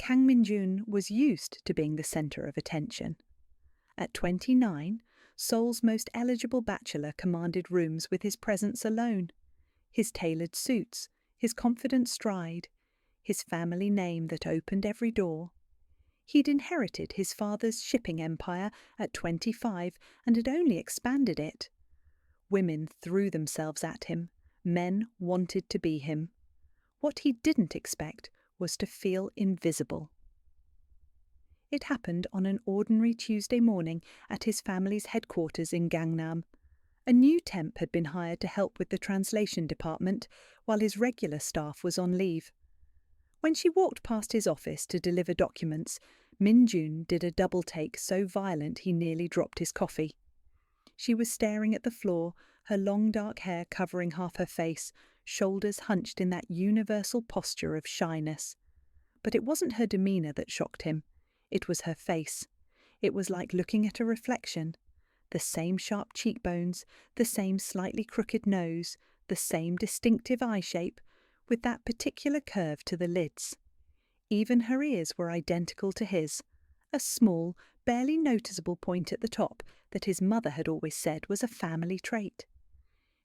Kang Min-jun was used to being the centre of attention. At 29, Seoul's most eligible bachelor commanded rooms with his presence alone. His tailored suits, his confident stride, his family name that opened every door. He'd inherited his father's shipping empire at 25 and had only expanded it. Women threw themselves at him. Men wanted to be him. What he didn't expect was to feel invisible. It happened on an ordinary Tuesday morning at his family's headquarters in Gangnam. A new temp had been hired to help with the translation department while his regular staff was on leave. When she walked past his office to deliver documents, Min-jun did a double take so violent he nearly dropped his coffee. She was staring at the floor, her long dark hair covering half her face, shoulders hunched in that universal posture of shyness. But it wasn't her demeanour that shocked him. It was her face. It was like looking at a reflection. The same sharp cheekbones, the same slightly crooked nose, the same distinctive eye shape, with that particular curve to the lids. Even her ears were identical to his, a small, barely noticeable point at the top that his mother had always said was a family trait.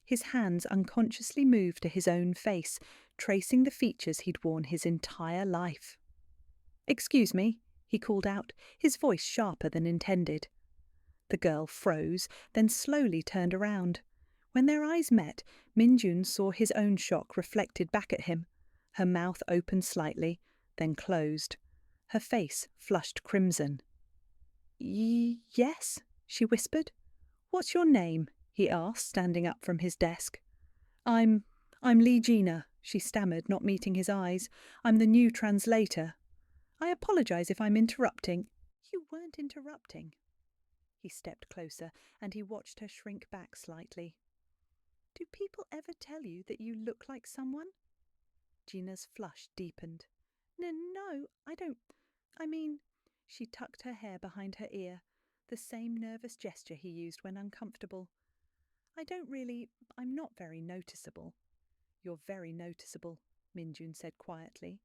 His hands unconsciously moved to his own face, tracing the features he'd worn his entire life. "Excuse me," he called out, his voice sharper than intended. The girl froze, then slowly turned around. When their eyes met, Min-jun saw his own shock reflected back at him. Her mouth opened slightly, then closed. Her face flushed crimson. "Yes," she whispered. "What's your name?" he asked, standing up from his desk. I'm Lee Gina," she stammered, not meeting his eyes. "I'm the new translator. I apologize if I'm interrupting." "You weren't interrupting." He stepped closer, and he watched her shrink back slightly. "Do people ever tell you that you look like someone?" Gina's flush deepened. No, I don't. I mean," she tucked her hair behind her ear, the same nervous gesture he used when uncomfortable. I'm not very noticeable." "You're very noticeable," Min-jun said quietly.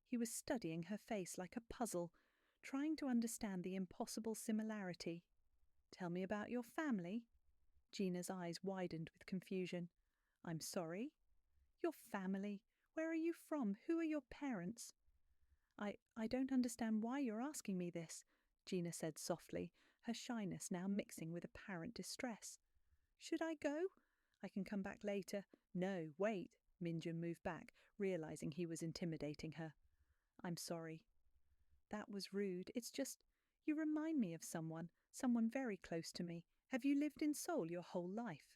He was studying her face like a puzzle, trying to understand the impossible similarity. "Tell me about your family." Gina's eyes widened with confusion. "I'm sorry?" "Your family. Where are you from? Who are your parents?" I don't understand why you're asking me this," Gina said softly, her shyness now mixing with apparent distress. "Should I go? I can come back later." "No, wait." Min-jun moved back, realizing he was intimidating her. "I'm sorry." "That was rude. It's just, you remind me of someone very close to me. Have you lived in Seoul your whole life?"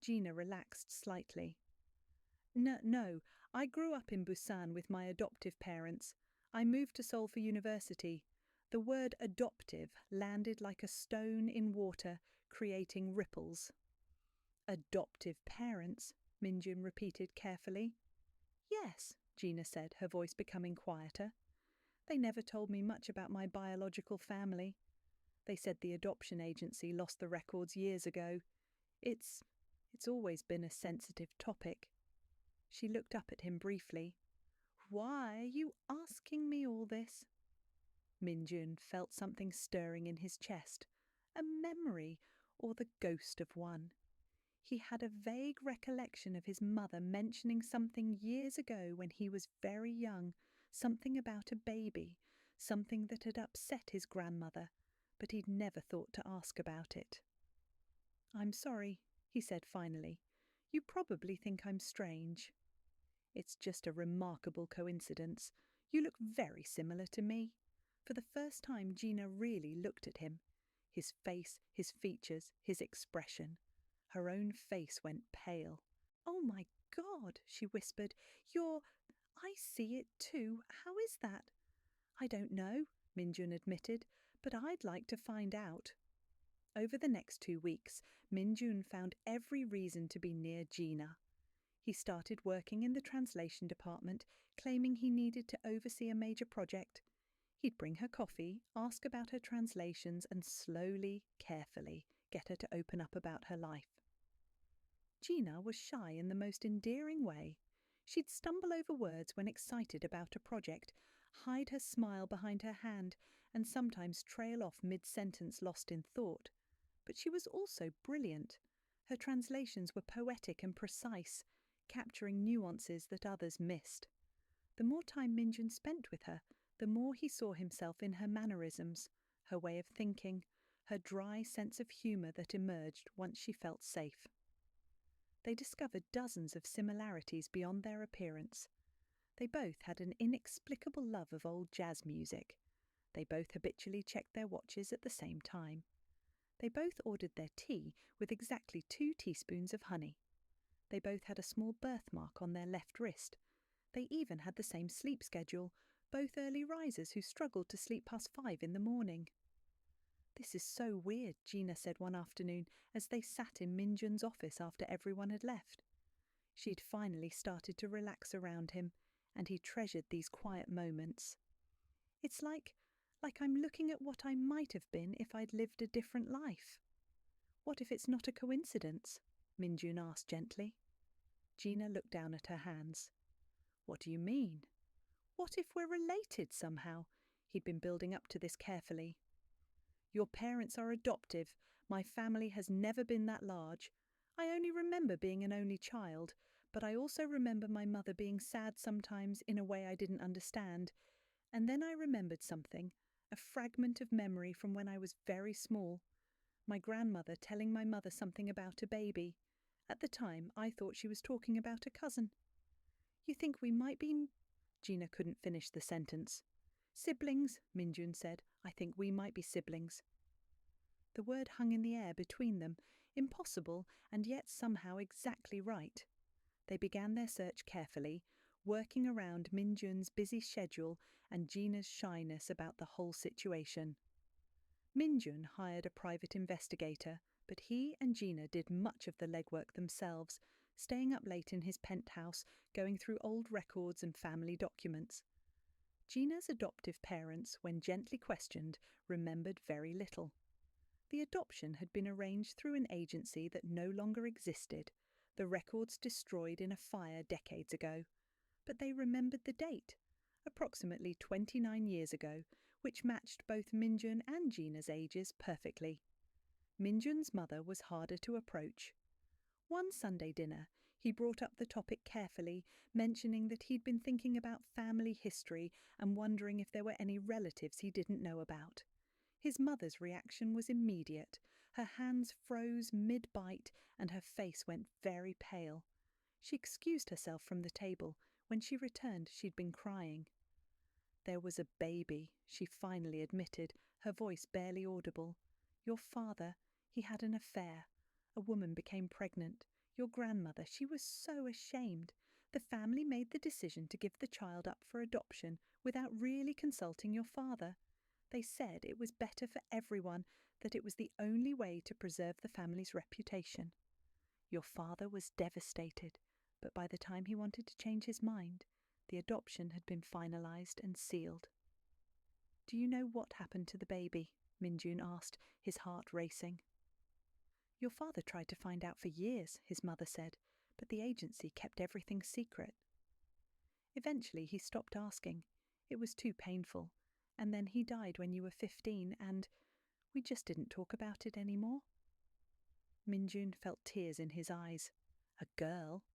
Gina relaxed slightly. No, I grew up in Busan with my adoptive parents. I moved to Seoul for university. The word adoptive landed like a stone in water, creating ripples. "Adoptive parents," Min-jun repeated carefully. "Yes," Gina said, her voice becoming quieter. "They never told me much about my biological family. They said the adoption agency lost the records years ago. It's always been a sensitive topic." She looked up at him briefly. "Why are you asking me all this?" Min-jun felt something stirring in his chest, a memory or the ghost of one. He had a vague recollection of his mother mentioning something years ago when he was very young, something about a baby, something that had upset his grandmother, but he'd never thought to ask about it. "I'm sorry," he said finally. "You probably think I'm strange." "It's just a remarkable coincidence. You look very similar to me." For the first time, Gina really looked at him. His face, his features, his expression. Her own face went pale. "Oh my God," she whispered. I see it too. How is that?" "I don't know," Min-jun admitted, "but I'd like to find out." Over the next 2 weeks, Min-jun found every reason to be near Gina. He started working in the translation department, claiming he needed to oversee a major project. He'd bring her coffee, ask about her translations, and slowly, carefully, get her to open up about her life. Gina was shy in the most endearing way. She'd stumble over words when excited about a project, hide her smile behind her hand, and sometimes trail off mid-sentence lost in thought. But she was also brilliant. Her translations were poetic and precise, capturing nuances that others missed. The more time Minjun spent with her, the more he saw himself in her mannerisms, her way of thinking, her dry sense of humour that emerged once she felt safe. They discovered dozens of similarities beyond their appearance. They both had an inexplicable love of old jazz music. They both habitually checked their watches at the same time. They both ordered their tea with exactly 2 teaspoons of honey. They both had a small birthmark on their left wrist. They even had the same sleep schedule, both early risers who struggled to sleep past 5 in the morning. "This is so weird," Gina said one afternoon as they sat in Minjun's office after everyone had left. She'd finally started to relax around him, and he treasured these quiet moments. "It's like I'm looking at what I might have been if I'd lived a different life." "What if it's not a coincidence?" Minjun asked gently. Gina looked down at her hands. "What do you mean?" "What if we're related somehow?" He'd been building up to this carefully. "Your parents are adoptive. My family has never been that large. I only remember being an only child, but I also remember my mother being sad sometimes in a way I didn't understand. And then I remembered something, a fragment of memory from when I was very small. My grandmother telling my mother something about a baby. At the time, I thought she was talking about a cousin." "You think we might be—" Gina couldn't finish the sentence. "Siblings," Minjun said. "I think we might be siblings." The word hung in the air between them, impossible and yet somehow exactly right. They began their search carefully, working around Minjun's busy schedule and Gina's shyness about the whole situation. Minjun hired a private investigator, but he and Gina did much of the legwork themselves, staying up late in his penthouse, going through old records and family documents. Gina's adoptive parents, when gently questioned, remembered very little. The adoption had been arranged through an agency that no longer existed, the records destroyed in a fire decades ago. But they remembered the date, approximately 29 years ago, which matched both Minjun and Gina's ages perfectly. Minjun's mother was harder to approach. One Sunday dinner, he brought up the topic carefully, mentioning that he'd been thinking about family history and wondering if there were any relatives he didn't know about. His mother's reaction was immediate. Her hands froze mid-bite and her face went very pale. She excused herself from the table. When she returned, she'd been crying. "There was a baby," she finally admitted, her voice barely audible. "Your father, he had an affair. A woman became pregnant. Your grandmother, she was so ashamed. The family made the decision to give the child up for adoption without really consulting your father. They said it was better for everyone, that it was the only way to preserve the family's reputation. Your father was devastated, but by the time he wanted to change his mind, the adoption had been finalized and sealed." "Do you know what happened to the baby?" Minjun asked, his heart racing. "Your father tried to find out for years," his mother said, "but the agency kept everything secret. Eventually he stopped asking. It was too painful. And then he died when you were 15, and we just didn't talk about it anymore." Minjun felt tears in his eyes. A girl?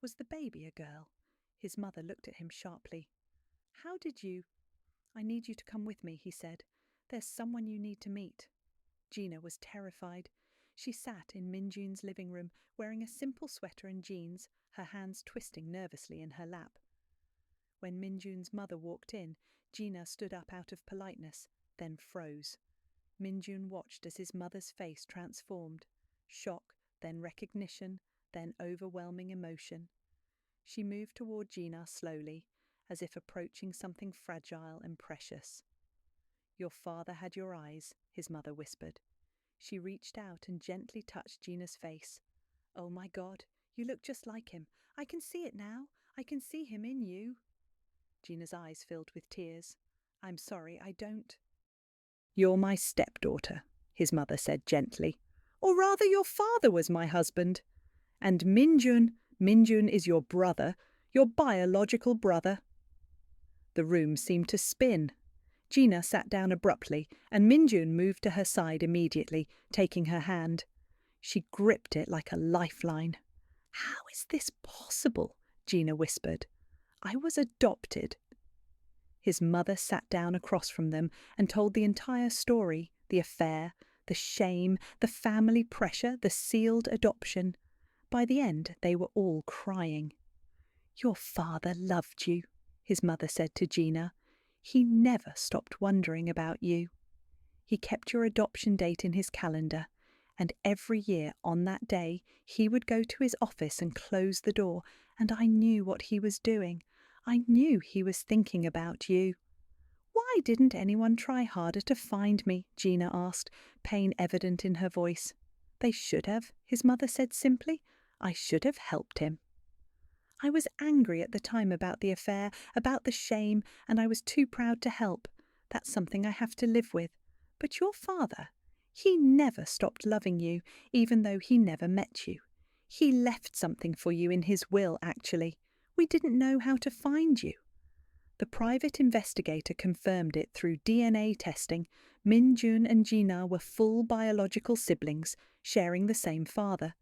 Was the baby a girl? His mother looked at him sharply. "How did you—" "I need you to come with me," he said. "There's someone you need to meet." Gina was terrified. She sat in Minjun's living room, wearing a simple sweater and jeans, her hands twisting nervously in her lap. When Minjun's mother walked in, Gina stood up out of politeness, then froze. Minjun watched as his mother's face transformed. Shock, then recognition, then overwhelming emotion. She moved toward Gina slowly, as if approaching something fragile and precious. "Your father had your eyes," his mother whispered. She reached out and gently touched Gina's face. "Oh my God, you look just like him. I can see it now. I can see him in you." Gina's eyes filled with tears. "I'm sorry, I don't—" "You're my stepdaughter," his mother said gently. "Or rather, your father was my husband. And Minjun is your brother, your biological brother." The room seemed to spin. Gina sat down abruptly, and Minjun moved to her side immediately, taking her hand. She gripped it like a lifeline. "How is this possible?" Gina whispered. "I was adopted." His mother sat down across from them and told the entire story, the affair, the shame, the family pressure, the sealed adoption. By the end, they were all crying. "Your father loved you," his mother said to Gina. "He never stopped wondering about you. He kept your adoption date in his calendar, and every year on that day he would go to his office and close the door, and I knew what he was doing. I knew he was thinking about you." "Why didn't anyone try harder to find me?" Gina asked, pain evident in her voice. "They should have," his mother said simply. "I should have helped him. I was angry at the time about the affair, about the shame, and I was too proud to help. That's something I have to live with. But your father, he never stopped loving you, even though he never met you. He left something for you in his will, actually. We didn't know how to find you." The private investigator confirmed it through DNA testing. Minjun and Gina were full biological siblings, sharing the same father.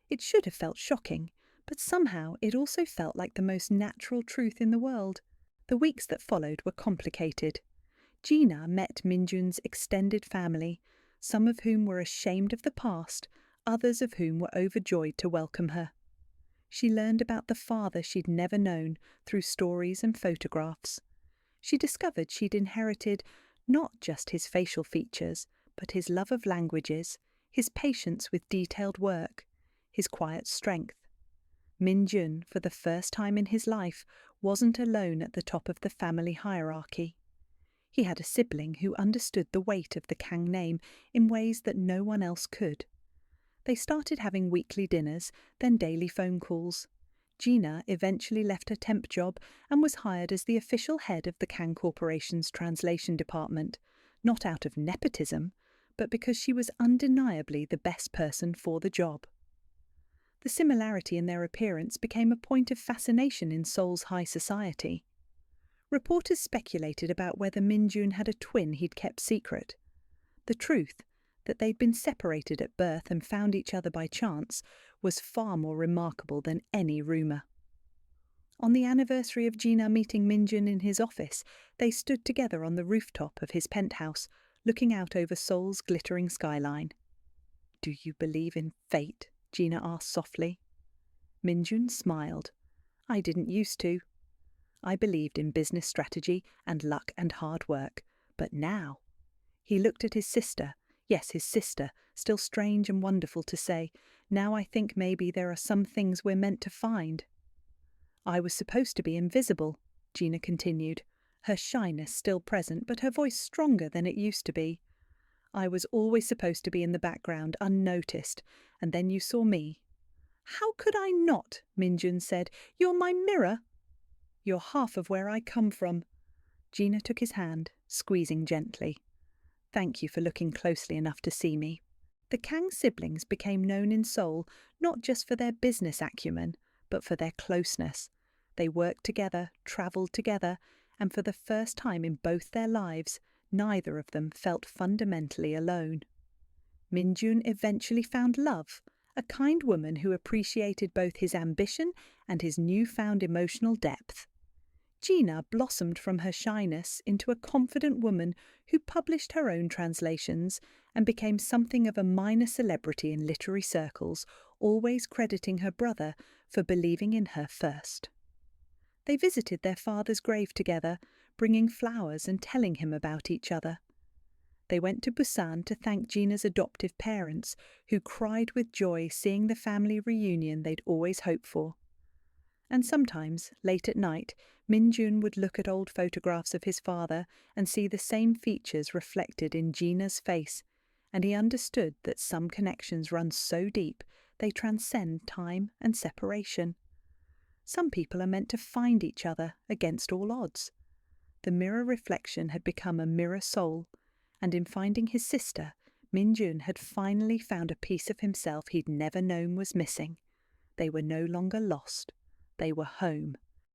It should have felt shocking, but somehow it also felt like the most natural truth in the world. The weeks that followed were complicated. Gina met Minjun's extended family, some of whom were ashamed of the past, others of whom were overjoyed to welcome her. She learned about the father she'd never known through stories and photographs. She discovered she'd inherited not just his facial features, but his love of languages, his patience with detailed work, his quiet strength. Minjun, for the first time in his life, wasn't alone at the top of the family hierarchy. He had a sibling who understood the weight of the Kang name in ways that no one else could. They started having weekly dinners, then daily phone calls. Gina eventually left her temp job and was hired as the official head of the Kang Corporation's translation department, not out of nepotism, but because she was undeniably the best person for the job. The similarity in their appearance became a point of fascination in Seoul's high society. Reporters speculated about whether Minjun had a twin he'd kept secret. The truth, that they'd been separated at birth and found each other by chance, was far more remarkable than any rumour. On the anniversary of Gina meeting Minjun in his office, they stood together on the rooftop of his penthouse, looking out over Seoul's glittering skyline. "Do you believe in fate?" Gina asked softly. Minjun smiled. "I didn't used to. I believed in business strategy and luck and hard work, but now..." He looked at his sister. Yes, his sister, still strange and wonderful to say. "Now I think maybe there are some things we're meant to find." "I was supposed to be invisible," Gina continued, her shyness still present, but her voice stronger than it used to be. "I was always supposed to be in the background, unnoticed, and then you saw me." "How could I not?" Minjun said. "You're my mirror." "You're half of where I come from." Gina took his hand, squeezing gently. "Thank you for looking closely enough to see me." The Kang siblings became known in Seoul not just for their business acumen, but for their closeness. They worked together, travelled together, and for the first time in both their lives, neither of them felt fundamentally alone. Minjun eventually found love, a kind woman who appreciated both his ambition and his newfound emotional depth. Gina blossomed from her shyness into a confident woman who published her own translations and became something of a minor celebrity in literary circles, always crediting her brother for believing in her first. They visited their father's grave together, bringing flowers and telling him about each other. They went to Busan to thank Gina's adoptive parents, who cried with joy seeing the family reunion they'd always hoped for. And sometimes, late at night, Minjun would look at old photographs of his father and see the same features reflected in Gina's face, and he understood that some connections run so deep they transcend time and separation. Some people are meant to find each other against all odds. The mirror reflection had become a mirror soul, and in finding his sister, Minjun had finally found a piece of himself he'd never known was missing. They were no longer lost. They were home.